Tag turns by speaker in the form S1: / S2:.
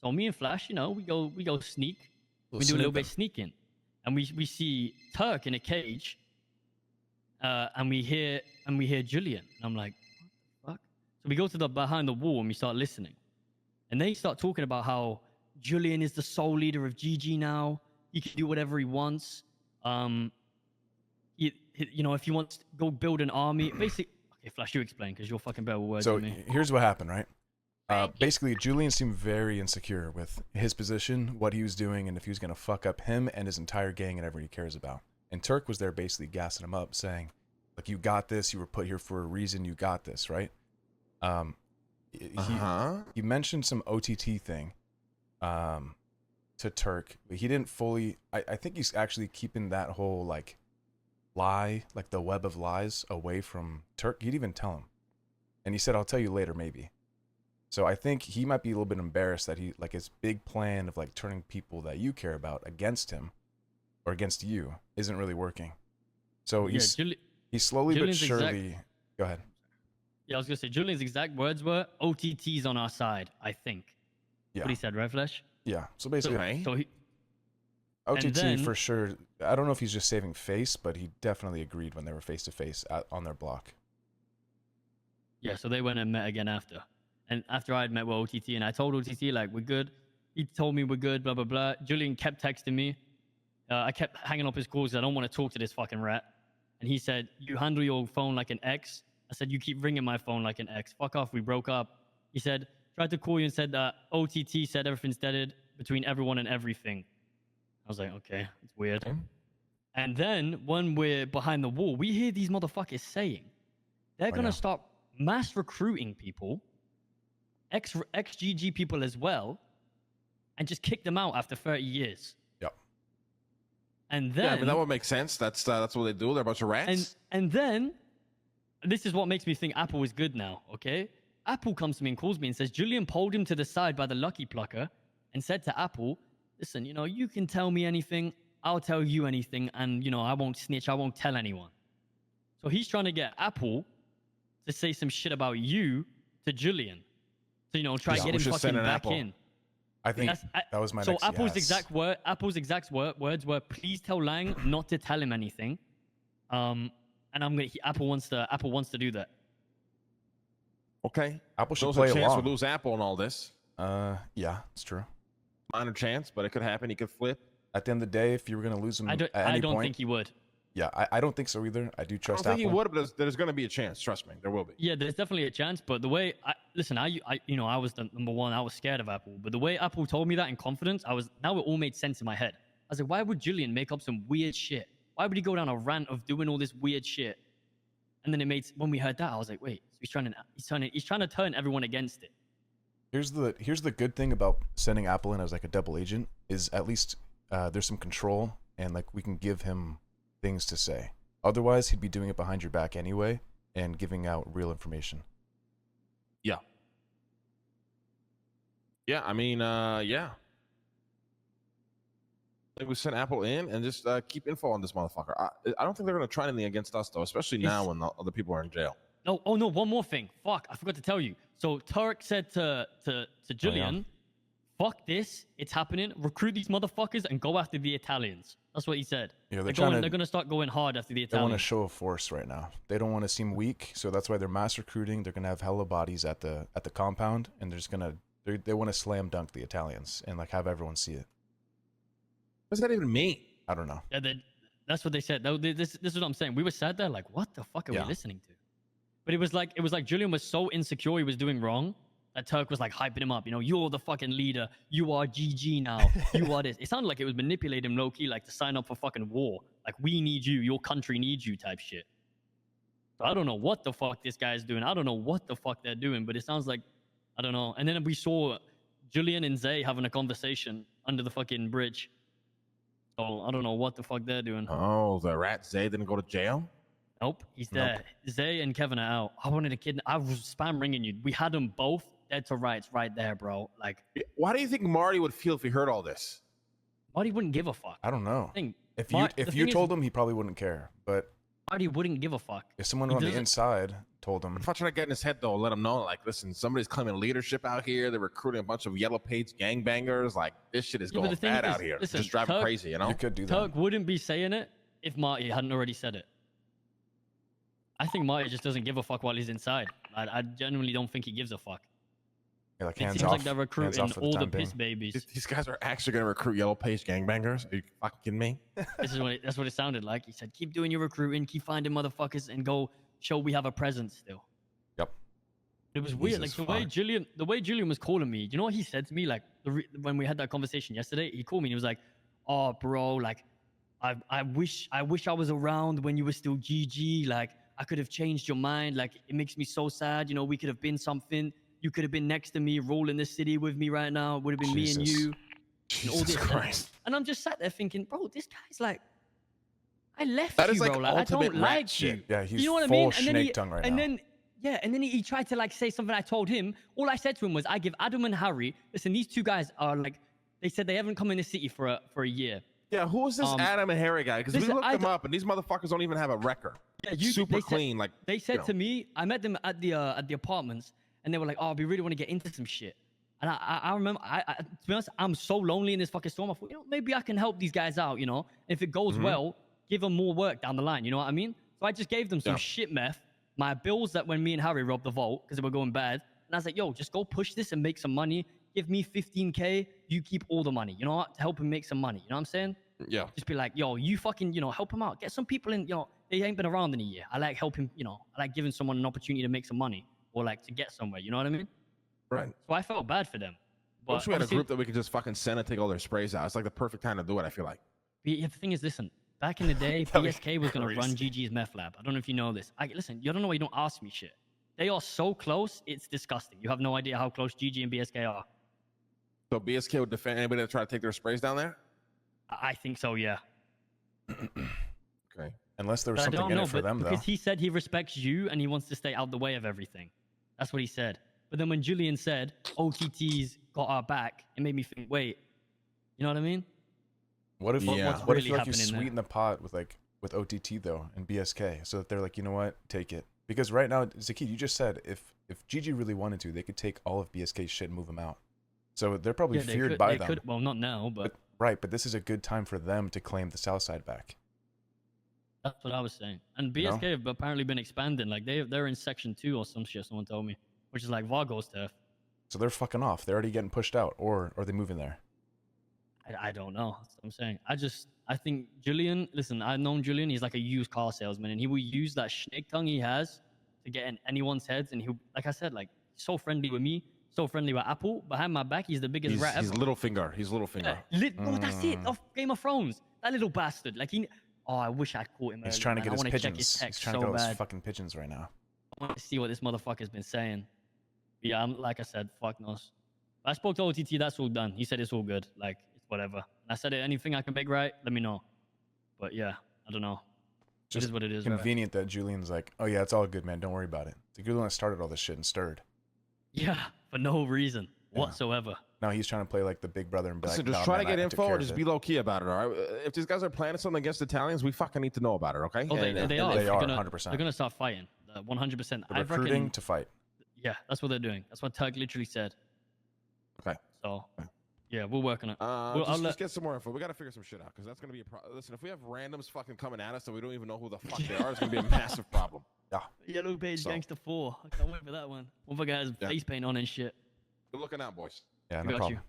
S1: So me and Flash, we go sneak. We do a little bit of sneaking, and we see Turk in a cage, and we hear Julian, and I'm like, what the fuck? So we go to the behind the wall and we start listening, and they start talking about how Julian is the sole leader of GG now. He can do whatever he wants. If he wants to go build an army, basically. Okay, Flash, you explain because you're fucking better with words than me.
S2: So here's what happened, right? Basically, Julian seemed very insecure with his position, what he was doing, and if he was going to fuck up him and his entire gang and everyone he cares about. And Turk was there basically gassing him up, saying, like, you got this, you were put here for a reason, you got this, right? He mentioned some OTT thing to Turk. He didn't fully... I think he's actually keeping that whole, like, lie, like the web of lies, away from Turk. He'd even tell him. And he said, I'll tell you later, maybe. So I think he might be a little bit embarrassed that he, like, his big plan of, like, turning people that you care about against him or against you isn't really working. So he's slowly but surely... Go ahead.
S1: Yeah, I was going to say, Julian's exact words were, OTT's on our side, I think.
S2: Yeah.
S1: What he said, right, Flesh?
S2: Yeah. So basically...
S1: So he...
S2: OTT for sure. I don't know if he's just saving face, but he definitely agreed when they were face-to-face on their block.
S1: Yeah, so they went and met again after. And after I had met with OTT, and I told OTT, like, we're good. He told me we're good, blah, blah, blah. Julian kept texting me. I kept hanging up his calls because I don't want to talk to this fucking rat. And he said, you handle your phone like an X. I said, you keep ringing my phone like an X. Fuck off, we broke up. He said, tried to call you and said that OTT said everything's deaded between everyone and everything. I was like, okay, it's weird.
S3: Okay.
S1: And then when we're behind the wall, we hear these motherfuckers saying they're going to start mass recruiting people, ex-GG people as well, and just kick them out after 30 years.
S2: Yep.
S1: And then...
S3: Yeah, but that would make sense. That's what they do. They're a bunch of rats.
S1: And then, this is what makes me think Apple is good now, okay? Apple comes to me and calls me and says, Julian pulled him to the side by the Lucky Plucker and said to Apple, listen, you can tell me anything, I'll tell you anything, and, I won't snitch, I won't tell anyone. So he's trying to get Apple to say some shit about you to Julian. So, try to get him fucking back in.
S2: I think that was my
S1: So
S2: next
S1: Apple's exact words were, please tell Lang not to tell him anything. And Apple wants to do that.
S3: Okay.
S2: Apple should
S3: There's
S2: play
S3: a chance
S2: along.
S3: we'll lose Apple in all this.
S2: Yeah, it's true.
S3: Minor chance, but it could happen. He could flip.
S2: At the end of the day, if you were going to lose him
S1: I don't think he would.
S2: Yeah, I don't think so either. I do trust Apple.
S3: I don't think he would, but there's going to be a chance. Trust me, there will be.
S1: Yeah, there's definitely a chance. But the way I was the number one. I was scared of Apple. But the way Apple told me that in confidence, now it all made sense in my head. I was like, why would Julian make up some weird shit? Why would he go down a rant of doing all this weird shit? And then when we heard that, I was like, wait, so he's trying to turn everyone against it.
S2: Here's the good thing about sending Apple in as like a double agent is at least there's some control and like we can give him things to say. Otherwise, he'd be doing it behind your back anyway and giving out real information.
S3: Yeah. Yeah, I mean, yeah. I think we send Apple in and just keep info on this motherfucker. I don't think they're going to try anything against us, though, especially now when the other people are in jail.
S1: No, oh no, one more thing. Fuck, I forgot to tell you. So Turk said to Julian, fuck this, it's happening. Recruit these motherfuckers and go after the Italians. That's what he said.
S2: Yeah,
S1: they're going to start going hard after the Italians.
S2: They want to show a force right now. They don't want to seem weak, so that's why they're mass recruiting. They're going to have hella bodies at the compound, and they want to slam dunk the Italians and like have everyone see it.
S3: What does that even mean?
S2: I don't know.
S1: Yeah, that's what they said. This is what I'm saying. We were sat there like, what the fuck are we listening to? But it was like Julian was so insecure he was doing wrong that Turk was like hyping him up. You're the fucking leader. You are GG now. You are this. It sounded like it was manipulating him low key, like to sign up for fucking war. Like we need you. Your country needs you type shit. So I don't know what the fuck this guy is doing. I don't know what the fuck they're doing, but it sounds like, I don't know. And then we saw Julian and Zay having a conversation under the fucking bridge. So I don't know what the fuck they're doing.
S3: Oh, the rat Zay didn't go to jail?
S1: Nope, he's there. Nope. Zay and Kevin are out. I wanted a kid. I was spam ringing you. We had them both dead to rights right there, bro. Like,
S3: why do you think Marty would feel if he heard all this?
S1: Marty wouldn't give a fuck.
S2: I don't know.
S1: If
S2: you told him, he probably wouldn't care. But
S1: Marty wouldn't give a fuck.
S2: If someone
S1: He
S2: on the
S1: doesn't-
S2: inside told him,
S3: If I try to get in his head though, let him know, like, listen, somebody's claiming leadership out here. They're recruiting a bunch of yellow page gangbangers. Like, this shit is
S1: Yeah, but
S3: going
S1: the thing
S3: bad
S1: is,
S3: out here.
S1: listen,
S3: Just driving
S1: Turk-
S3: crazy, you know.
S2: you could do that.
S1: Turk wouldn't be saying it if Marty hadn't already said it. I think Marty just doesn't give a fuck while he's inside. I genuinely don't think he gives a fuck.
S2: Yeah, like
S1: It
S2: hands
S1: seems
S2: off.
S1: like they're
S2: hands
S1: recruiting
S2: off for
S1: all the
S2: time being.
S1: piss babies.
S3: These guys are actually going to recruit yellow page gangbangers. Are you fucking kidding me?
S1: That's what it sounded like. He said, keep doing your recruiting, keep finding motherfuckers, and go show we have a presence still.
S2: Yep.
S1: It was weird.
S2: Jesus
S1: Like the way Julian was calling me. You know what he said to me? Like when we had that conversation yesterday, he called me and he was like, "Oh, bro, like I wish I was around when you were still GG. Like I could have changed your mind. Like it makes me so sad. You know, we could have been something. You could have been next to me, rolling the city with me right now. It would have been me and
S2: Jesus.
S1: you." And all
S3: Jesus
S1: this.
S3: Christ.
S1: And I'm just sat there thinking, bro, this guy's like, I left
S3: That
S1: you,
S3: is like
S1: bro. Like, I
S3: ultimate
S1: don't
S3: rat
S1: like
S3: shit.
S1: you.
S2: Yeah, he's
S1: You know what I
S2: full
S1: mean? And then
S2: snake tongue right now.
S1: And then he tried to like say something I told him. All I said to him was, I give Adam and Harry, listen, these two guys are like, they said they haven't come in the city for a year.
S3: Yeah, who is this Adam and Harry guy? Because we
S1: listen,
S3: looked
S1: I
S3: them
S1: don't-
S3: up, and these motherfuckers don't even have a record.
S1: Yeah,
S3: Super
S1: they said-
S3: clean. Like
S1: They said
S3: you know.
S1: to me, I met them at the apartments, and they were like, "Oh, we really want to get into some shit." And I remember, to be honest, I'm so lonely in this fucking storm. I thought, you know, maybe I can help these guys out. You know, if it goes well, give them more work down the line. You know what I mean? So I just gave them some shit meth, my bills that when me and Harry robbed the vault because they were going bad, and I was like, "Yo, just go push this and make some money. Give me 15K. You keep all the money. You know what? To help him make some money. You know what I'm saying?"
S3: Yeah.
S1: Just be like, yo, you fucking, you know, help him out. Get some people in, you know, they ain't been around in a year. I like helping, you know, I like giving someone an opportunity to make some money or like to get somewhere. You know what I mean?
S3: Right.
S1: So I felt bad for them.
S3: I wish we had a
S1: obviously-
S3: group that we could just fucking send and take all their sprays out. It's like the perfect time to do it, I feel like.
S1: The thing is, listen, back in the day,
S2: That'd be
S1: BSK was going to run
S2: crazy.
S1: GG's meth lab. I don't know if you know this. Listen, you don't know why you don't ask me shit. They are so close, it's disgusting. You have no idea how close GG and BSK are.
S3: So BSK would defend anybody that try to take their sprays down there?
S1: I think so, yeah.
S3: Okay.
S2: Unless there was
S1: But I
S2: something
S1: don't
S2: in
S1: know,
S2: it for
S1: but
S2: them, though.
S1: because he said he respects you and he wants to stay out the way of everything. That's what he said. But then when Julian said OTT's got our back, it made me think, wait, you know what I mean?
S2: What if,
S3: Yeah.
S1: What's
S2: what if
S1: really
S2: like you
S1: happening there?
S2: sweeten the pot with OTT though and BSK, so that they're like, you know what, take it. Because right now, Zaki, you just said if GG really wanted to, they could take all of BSK's shit and move them out. So they're probably
S1: Yeah,
S2: feared by
S1: they
S2: them.
S1: could, well, not now, but
S2: Right, but this is a good time for them to claim the South Side back.
S1: that's what I was saying. And
S2: You know?
S1: BSK have apparently been expanding. Like they're in section 2 or some shit. Someone told me, which is like Vargo's turf.
S2: So they're fucking off. They're already getting pushed out, or are they moving there?
S1: I don't know. That's what I'm saying. I think Julian. Listen, I've known Julian. He's like a used car salesman, and he will use that snake tongue he has to get in anyone's heads. And he'll, like I said, like so friendly with me, so friendly with Apple. Behind my back, he's the biggest rat ever.
S3: He's Littlefinger. He's Littlefinger.
S1: Oh, that's it. Off Game of Thrones. That little bastard. Like oh, I wish I caught him.
S2: He's
S1: earlier,
S2: trying to
S1: man.
S2: get
S1: I
S2: his
S1: wanna check
S2: pigeons. He's
S1: text
S2: trying to
S1: so
S2: get all his
S1: bad.
S2: fucking pigeons right now.
S1: I want to see what this motherfucker's been saying. But yeah, like I said, fuck knows. I spoke to OTT. That's all done. He said it's all good. Like it's whatever. And I said anything I can make right, let me know. But yeah, I don't know. It is what it is. Right?
S2: Convenient that Julian's like, oh yeah, it's all good, man. Don't worry about it. It's the one that started all this shit and stirred.
S1: Yeah, for no reason
S2: Yeah.
S1: whatsoever.
S2: Now he's trying to play like the big brother and be
S3: Listen,
S2: like,
S3: just
S2: "No,
S3: try
S2: man,
S3: to get
S2: I took
S3: info
S2: care
S3: or
S2: of
S3: just
S2: it."
S3: be low key about it, all right? If these guys are planning something against Italians, we fucking need to know about it, okay?
S1: Oh, they are.
S2: They
S1: They're
S2: are,
S1: gonna,
S2: 100%.
S1: They're gonna start fighting. 100%.
S2: They're
S1: I
S2: recruiting
S1: reckon.
S2: to fight.
S1: Yeah, that's what they're doing. That's what Turk literally said.
S3: Okay.
S1: So, yeah, we'll work on it.
S3: Just get some more info. We got to figure some shit out because that's going to be a problem. Listen, if we have randoms fucking coming at us and we don't even know who the fuck they are, it's going to be a massive problem.
S2: Yeah.
S1: Yellow Page
S3: So-
S1: Gangster 4. I can't wait for that one. One fucker has
S3: Yeah.
S1: face paint on and shit.
S3: Good looking out, boys.
S2: Yeah,
S1: We
S2: no
S1: got
S2: problem.
S1: you.